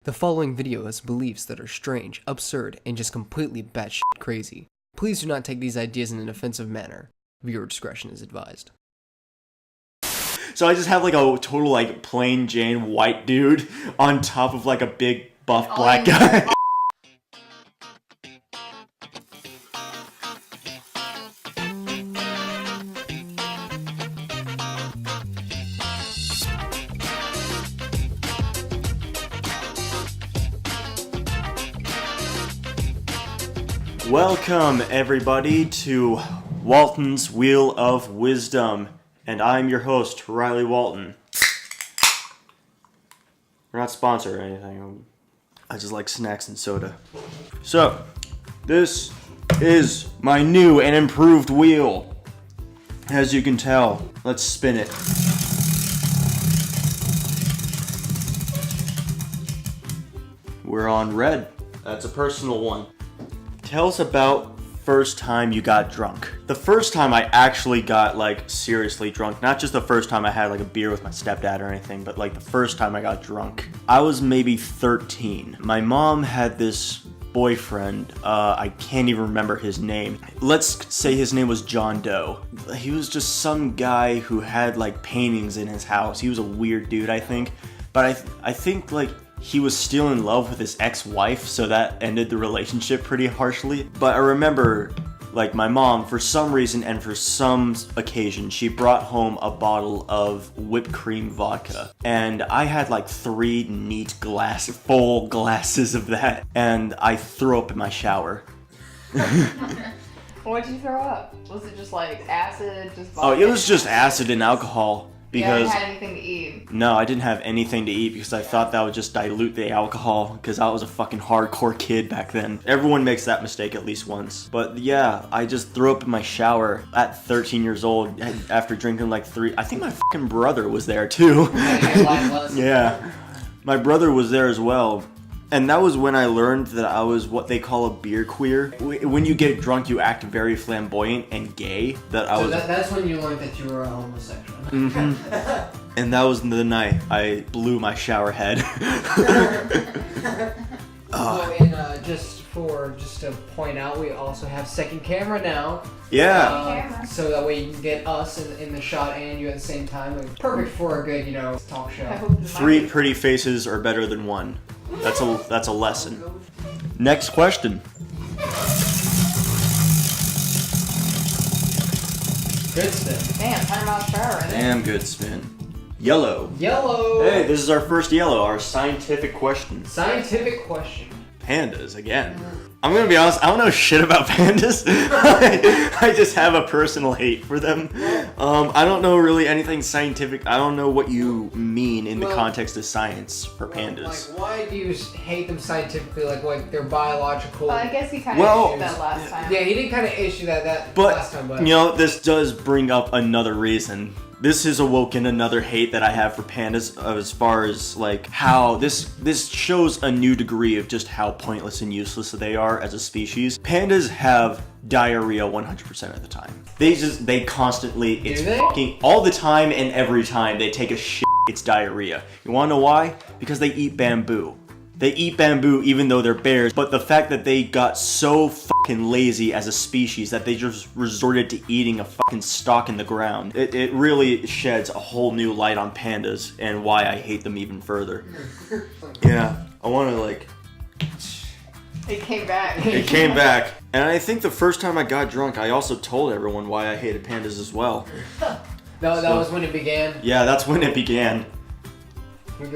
The following video has beliefs that are strange, absurd, and just completely batshit crazy. Please do not take these ideas in an offensive manner. Viewer discretion is advised. So I just have like a total like plain Jane white dude on top of like a big buff black guy. Welcome everybody to Walton's Wheel of Wisdom, and I'm your host, Riley Walton. We're not sponsored or anything. I just like snacks and soda. So, this is my new and improved wheel. As you can tell, let's spin it. We're on red. That's a personal one. Tell us about first time you got drunk. The first time I actually got like seriously drunk, not just the first time I had like a beer with my stepdad or anything, but like the first time I got drunk. I was maybe 13. My mom had this boyfriend, I can't even remember his name. Let's say his name was John Doe. He was just some guy who had like paintings in his house. He was a weird dude, I think. But I think like he was still in love with his ex-wife, so that ended the relationship pretty harshly. But I remember, like, my mom, for some reason and for some occasion, she brought home a bottle of whipped cream vodka. And I had like 3 neat full glasses of that, and I threw up in my shower. What did you throw up? Was it just like acid, just vodka? Oh, it was just acid and alcohol. Because you hadn't had anything to eat. No, I didn't have anything to eat because I thought that would just dilute the alcohol because I was a fucking hardcore kid back then. Everyone makes that mistake at least once. But yeah, I just threw up in my shower at 13 years old after drinking like 3. I think my fucking brother was there too. Yeah, my brother was there as well. And that was when I learned that I was what they call a beer queer. When you get drunk, you act very flamboyant and gay. That's when you learned that you were a homosexual. Mm-hmm. And that was the night I blew my shower head. Just to point out, we also have second camera now. Yeah. So that way you can get us in the shot and you at the same time. Like, perfect for a good, talk show. 3 pretty faces are better than 1. That's a lesson. Next question. Good spin. Damn, time out shower. Damn good spin. Yellow. Yellow. Hey, this is our first yellow, our scientific question. Scientific question. Pandas, again. I'm gonna be honest, I don't know shit about pandas. I just have a personal hate for them. I don't know really anything scientific. I don't know what you mean in the context of science for pandas. Like, why do you hate them scientifically? Like they're biological. Well, I guess he kind of issued that last time. Yeah, he did kind of issue that last time. But this does bring up another reason. This has awoken another hate that I have for pandas as far as like how this shows a new degree of just how pointless and useless they are as a species. Pandas have diarrhea 100% of the time. They constantly, it's fucking all the time and every time they take a shit, it's diarrhea. You wanna know why? Because they eat bamboo. They eat bamboo even though they're bears, but the fact that they got so fucking lazy as a species that they just resorted to eating a fucking stalk in the ground, it really sheds a whole new light on pandas and why I hate them even further. Yeah, I want to like... It came back. It came back. And I think the first time I got drunk, I also told everyone why I hated pandas as well. That was when it began? Yeah, that's when it began. We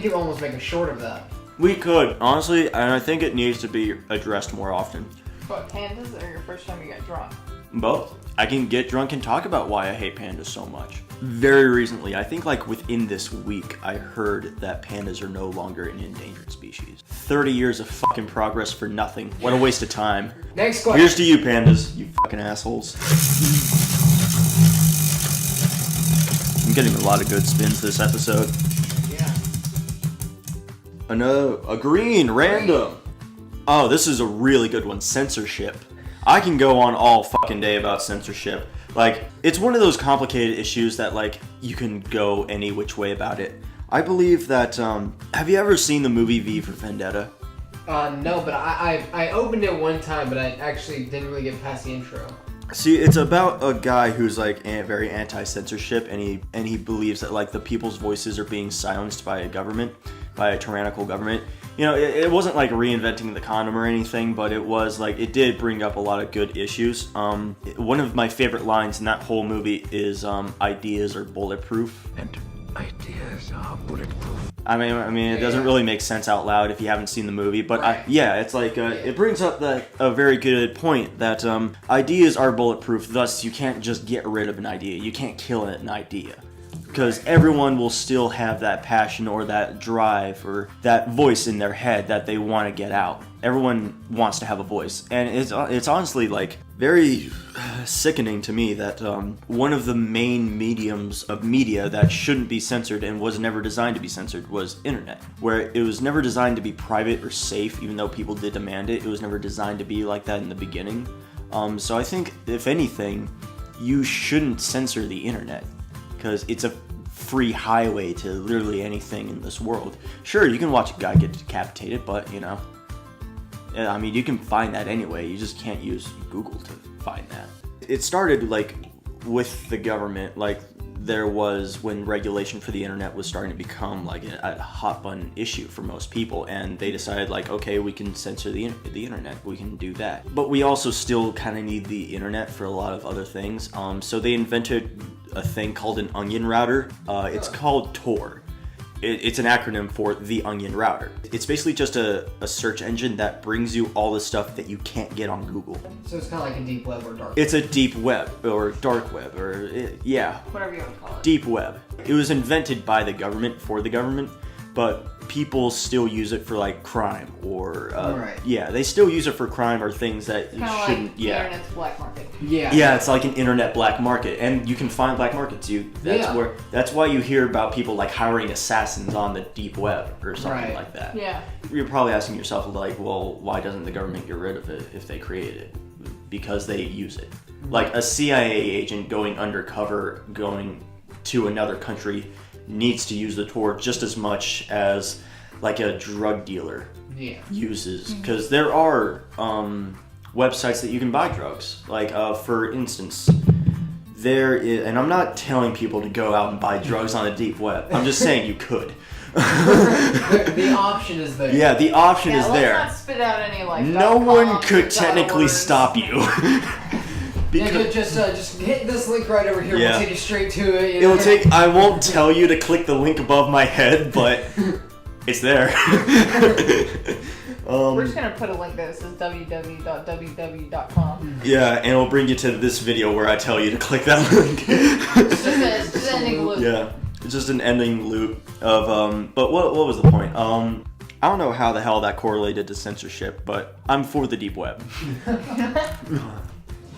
could almost make a short of that. We could, honestly, and I think it needs to be addressed more often. What, pandas or your first time you got drunk? Both. I can get drunk and talk about why I hate pandas so much. Very recently, I think like within this week, I heard that pandas are no longer an endangered species. 30 years of fucking progress for nothing. What a waste of time. Next question. Here's to you, pandas, you fucking assholes. I'm getting a lot of good spins this episode. A green, random. Oh, this is a really good one. Censorship. I can go on all fucking day about censorship. Like, it's one of those complicated issues that, like, you can go any which way about it. I believe that, have you ever seen the movie V for Vendetta? No, but I opened it one time, but I actually didn't really get past the intro. See, it's about a guy who's like very anti-censorship, and he believes that like the people's voices are being silenced by a tyrannical government. You know, it wasn't like reinventing the condom or anything, but it was like it did bring up a lot of good issues. One of my favorite lines in that whole movie is "Ideas are bulletproof." And ideas are bulletproof. I mean, it doesn't really make sense out loud if you haven't seen the movie, but it's like it brings up a very good point that ideas are bulletproof. Thus, you can't just get rid of an idea. You can't kill an idea, because everyone will still have that passion or that drive or that voice in their head that they want to get out. Everyone wants to have a voice, and it's honestly like very sickening to me that one of the main mediums of media that shouldn't be censored and was never designed to be censored was internet, where it was never designed to be private or safe, even though people did demand it. It was never designed to be like that in the beginning. So I think, if anything, you shouldn't censor the internet, because it's a free highway to literally anything in this world. Sure, you can watch a guy get decapitated, but you know, I mean, you can find that anyway. You just can't use Google to find that. It started like with the government, like there was when regulation for the internet was starting to become like a hot button issue for most people, and they decided like, okay, we can censor the internet, we can do that, but we also still kind of need the internet for a lot of other things. So they invented a thing called an onion router. It's called Tor. It's an acronym for the onion router. It's basically just a search engine that brings you all the stuff that you can't get on Google. So it's kind of like a deep web or dark web. It's a deep web or dark web or Whatever you want to call it. deep web. It was invented by the government for the government, but people still use it for like crime or they still use it for crime or things that Kind of shouldn't. like the internet's black market. Yeah, it's like an internet black market, and you can find black markets. That's why you hear about people like hiring assassins on the deep web or something like that. Yeah. You're probably asking yourself like, well, why doesn't the government get rid of it if they create it? Because they use it. Like a CIA agent going undercover, going to another country, needs to use the Tor just as much as like a drug dealer uses, because there are websites that you can buy drugs. Like for instance, there is, and I'm not telling people to go out and buy drugs on the deep web. I'm just saying you could. The option is there. Yeah, the option is there. Let's not spit out any like. No one could technically stop you. Because just hit this link right over here. Yeah. We'll take you straight to it. It'll take. I won't tell you to click the link above my head, but it's there. We're just gonna put a link that says www.www.com. Yeah, and it'll bring you to this video where I tell you to click that link. It's just an ending loop. Yeah, it's just an ending loop of But what was the point? I don't know how the hell that correlated to censorship, but I'm for the deep web.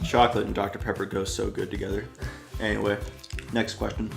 Chocolate and Dr. Pepper go so good together. Anyway, next question.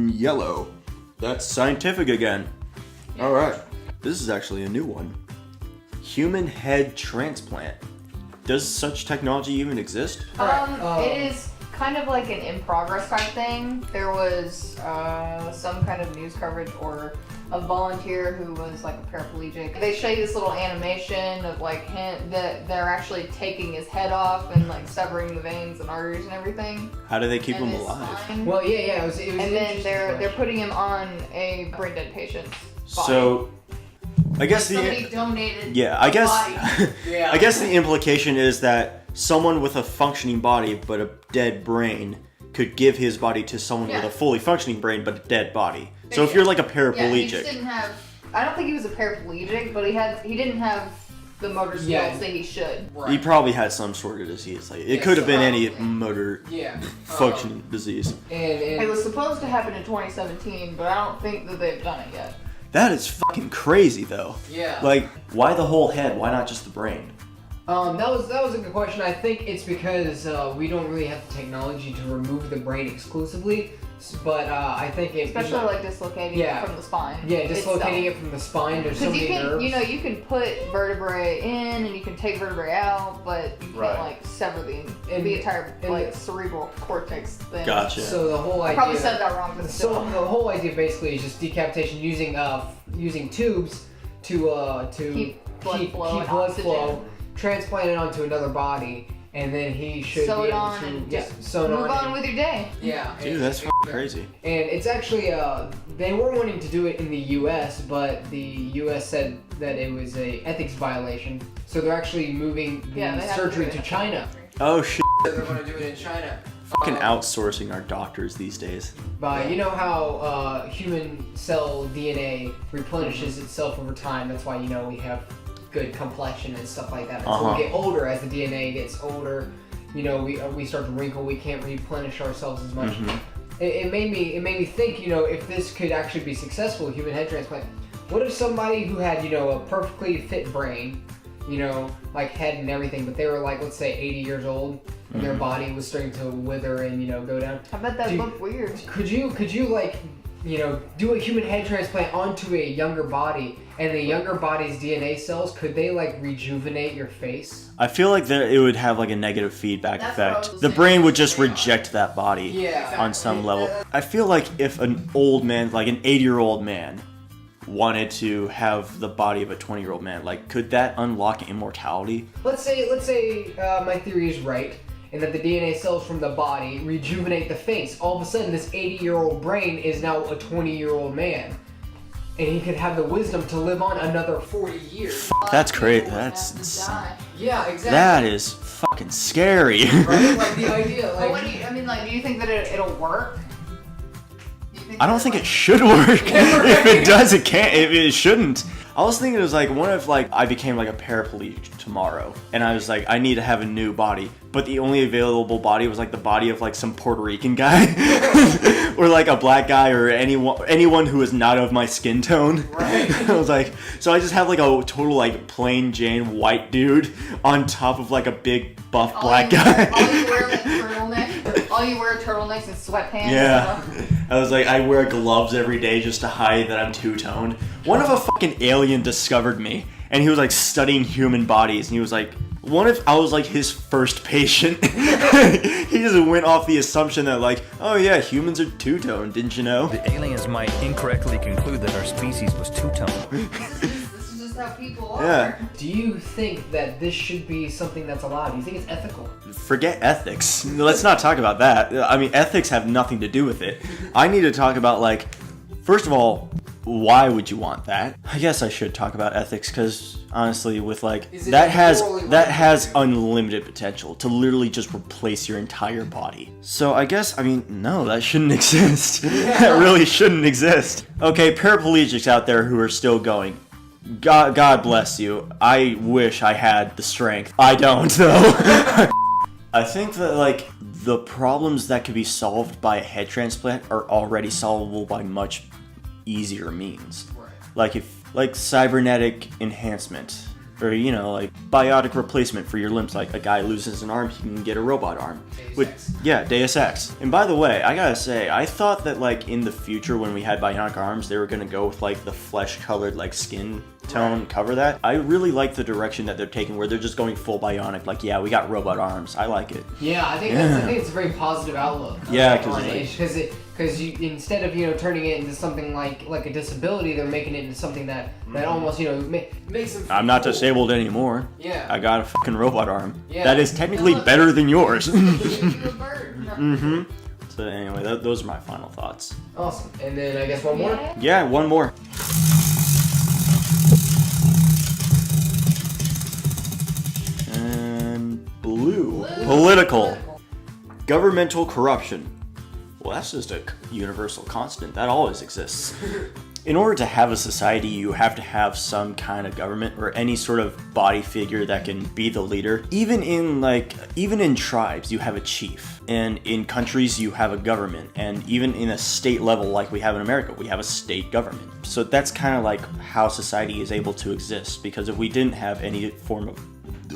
Yellow. That's scientific again. Alright. This is actually a new one. Human head transplant. Does such technology even exist? It is kind of like an in progress type thing. There was some kind of news coverage or a volunteer who was like a paraplegic. They show you this little animation of like him that they're actually taking his head off and like severing the veins and arteries and everything. How do they keep him his alive? spine. Well, it was And then they're putting him on a brain dead patient's body. So, I guess somebody donated. I guess body. I guess the implication is that someone with a functioning body but a dead brain could give his body to someone with a fully functioning brain but a dead body. So if you're like a paraplegic, Yeah, he just didn't have. I don't think he was a paraplegic, but he didn't have the motor skills that he should. he probably had some sort of disease. Like it could have been any motor functioning disease. It was supposed to happen in 2017, but I don't think that they've done it yet. That is fucking crazy though. Yeah. Like, why the whole head? Why not just the brain? That was a good question. I think it's because we don't really have the technology to remove the brain exclusively, but I think it especially like dislocating it from the spine. Yeah, dislocating it from the spine. There's so many nerves. You can put vertebrae in and you can take vertebrae out, but you can't like sever the entire cerebral cortex thing. Gotcha. So the whole idea. I probably said that wrong. But so the whole idea basically is just decapitation using tubes to keep blood flow. Transplant it onto another body, and then he should sew be it able on to and just move on with your day. Yeah, dude, that's crazy. And it's actually they were wanting to do it in the U.S., but the U.S. said that it was a ethics violation, so they're actually moving the surgery to China. Oh shit! They're going to do it in China. Fucking outsourcing our doctors these days. But you know how human cell DNA replenishes itself over time. That's why we have good complexion and stuff like that. And so we get older as the DNA gets older. We start to wrinkle. We can't replenish ourselves as much. It made me think. If this could actually be successful, human head transplant. What if somebody who had a perfectly fit brain, like head and everything, but they were like, let's say 80 years old, and their body was starting to wither and go down. I bet that looked weird. Could you like do a human head transplant onto a younger body, and the younger body's DNA cells, could they like rejuvenate your face? I feel like it would have like a negative feedback effect. The brain would just reject that body on some level. I feel like if an old man, like an 80-year-old man, wanted to have the body of a 20-year-old man, like could that unlock immortality? Let's say my theory is right, and that the DNA cells from the body rejuvenate the face. All of a sudden, this 80-year-old brain is now a 20-year-old man. And he could have the wisdom to live on another 40 years. That's crazy. That's insane. Yeah, exactly. That is fucking scary. Right? Like the idea, like... But do you think that it'll work? I don't think it should work. If it does, it can't. It shouldn't. I was thinking it was like, what if like I became like a paraplegic tomorrow, and I was like, I need to have a new body, but the only available body was like the body of like some Puerto Rican guy, or like a black guy, or anyone who is not of my skin tone. Right. I was like, so I just have like a total like plain Jane white dude on top of like a big buff black guy. All you wear turtlenecks and sweatpants. Yeah. I was like, I wear gloves every day just to hide that I'm two-toned. What if a fucking alien discovered me and he was like studying human bodies, and he was like, what if I was like his first patient? He just went off the assumption that like, oh yeah, humans are two-toned, didn't you know? The aliens might incorrectly conclude that our species was two-toned. This is just how people are. Yeah. Do you think that this should be something that's allowed? Do you think it's ethical? Forget ethics. Let's not talk about that. I mean, ethics have nothing to do with it. I need to talk about like, first of all, why would you want that? I guess I should talk about ethics, because honestly, with like that has unlimited potential to literally just replace your entire body. So I guess, I mean, no, that shouldn't exist. That really shouldn't exist. Okay, paraplegics out there who are still going, God bless you. I wish I had the strength. I don't though. I think that like the problems that could be solved by a head transplant are already solvable by much easier means. Right. Like cybernetic enhancement, or like biotic replacement for your limbs. Like a guy loses an arm, he can get a robot arm. Deus Ex. And by the way, I gotta say, I thought that like in the future when we had bionic arms, they were gonna go with like the flesh-colored like skin tone, cover that. I really like the direction that they're taking, where they're just going full bionic. Like, yeah, we got robot arms. I like it. Yeah, I think it's a very positive outlook. Yeah, because you, instead of turning it into something like a disability, they're making it into something that almost makes them feel I'm not cool. disabled anymore. Yeah, I got a fucking robot arm. Yeah. That is technically better than yours. Mm-hmm. So anyway, those are my final thoughts. Awesome. And then I guess one more. Yeah, one more. And blue. Political. Governmental corruption. Well, that's just a universal constant. That always exists. In order to have a society, you have to have some kind of government or any sort of body figure that can be the leader. Even in tribes, you have a chief. And in countries, you have a government. And even in a state level, like we have in America, we have a state government. So that's kind of like how society is able to exist. Because if we didn't have any form of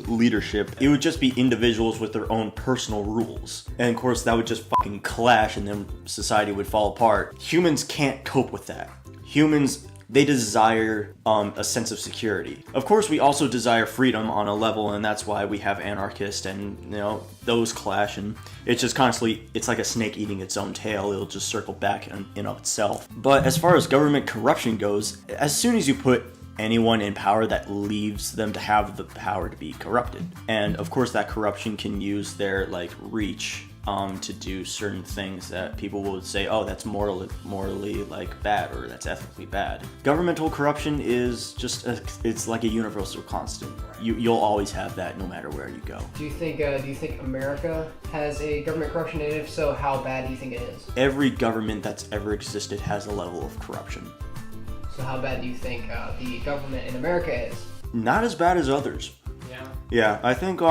leadership. It would just be individuals with their own personal rules. And of course, that would just fucking clash and then society would fall apart. Humans can't cope with that. Humans, they desire a sense of security. Of course, we also desire freedom on a level, and that's why we have anarchists and, you know, those clash, and it's just constantly, it's like a snake eating its own tail. It'll just circle back in of itself. But as far as government corruption goes, as soon as you put anyone in power, that leaves them to have the power to be corrupted. And of course, that corruption can use their like reach to do certain things that people would say, oh, that's morally like bad, or that's ethically bad. Governmental corruption is just it's like a universal constant. You'll always have that no matter where you go. Do you think America has a government corruption, and if so, how bad do you think it is? Every government that's ever existed has a level of corruption. So how bad do you think the government in America is? Not as bad as others. Yeah. Yeah, I think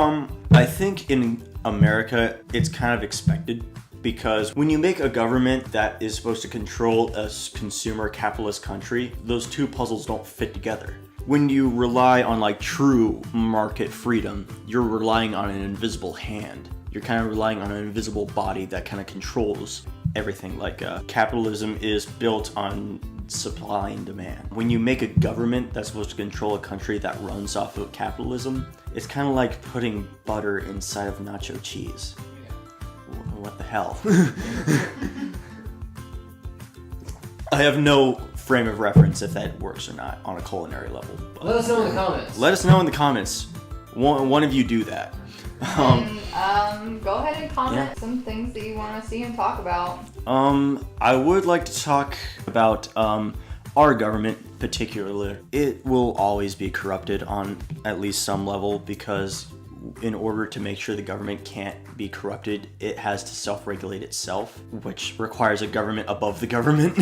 in America it's kind of expected, because when you make a government that is supposed to control a consumer capitalist country, those two puzzles don't fit together. When you rely on like true market freedom, you're relying on an invisible hand. You're kind of relying on an invisible body that kind of controls everything. Like capitalism is built on supply and demand. When you make a government that's supposed to control a country that runs off of capitalism, it's kind of like putting butter inside of nacho cheese. What the hell? I have no frame of reference if that works or not on a culinary level. But let us know in the comments. Let us know in the comments. One of you do that. And go ahead and comment some things that you want to see him talk about. I would like to talk about our government particularly. It will always be corrupted on at least some level, because in order to make sure the government can't be corrupted, it has to self-regulate itself, which requires a government above the government.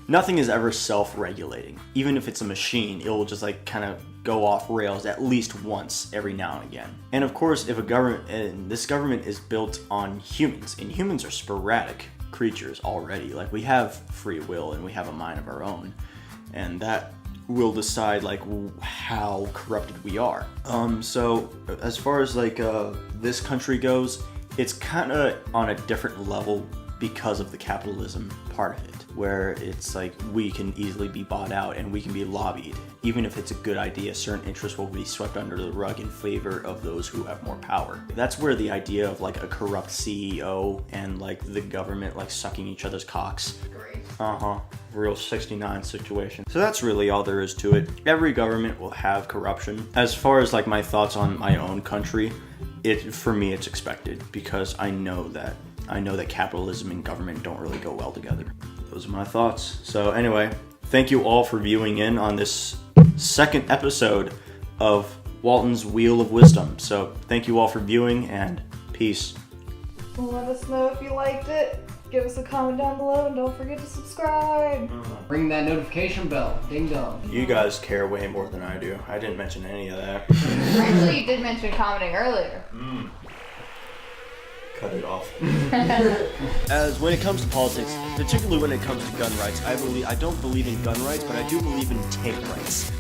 Nothing is ever self-regulating. Even if it's a machine, it will just like kind of go off rails at least once every now and again. And of course, if a government, and this government is built on humans, and humans are sporadic creatures already. Like, we have free will and we have a mind of our own, and that will decide like how corrupted we are. So as far as like this country goes, it's kind of on a different level because of the capitalism part of it, where it's like we can easily be bought out and we can be lobbied. Even if it's a good idea, certain interests will be swept under the rug in favor of those who have more power. That's where the idea of like a corrupt CEO and like the government like sucking each other's cocks. Great. Real 69 situation. So that's really all there is to it. Every government will have corruption. As far as like my thoughts on my own country, for me it's expected, because I know that capitalism and government don't really go well together. Those are my thoughts. So anyway, thank you all for viewing in on this second episode of Walton's Wheel of Wisdom. So thank you all for viewing, and peace. Let us know if you liked it. Give us a comment down below, and don't forget to subscribe. Ring that notification bell. Ding dong. You guys care way more than I do. I didn't mention any of that. Actually, you did mention commenting earlier. Cut it off. As when it comes to politics, particularly when it comes to gun rights, I don't believe in gun rights, but I do believe in tank rights.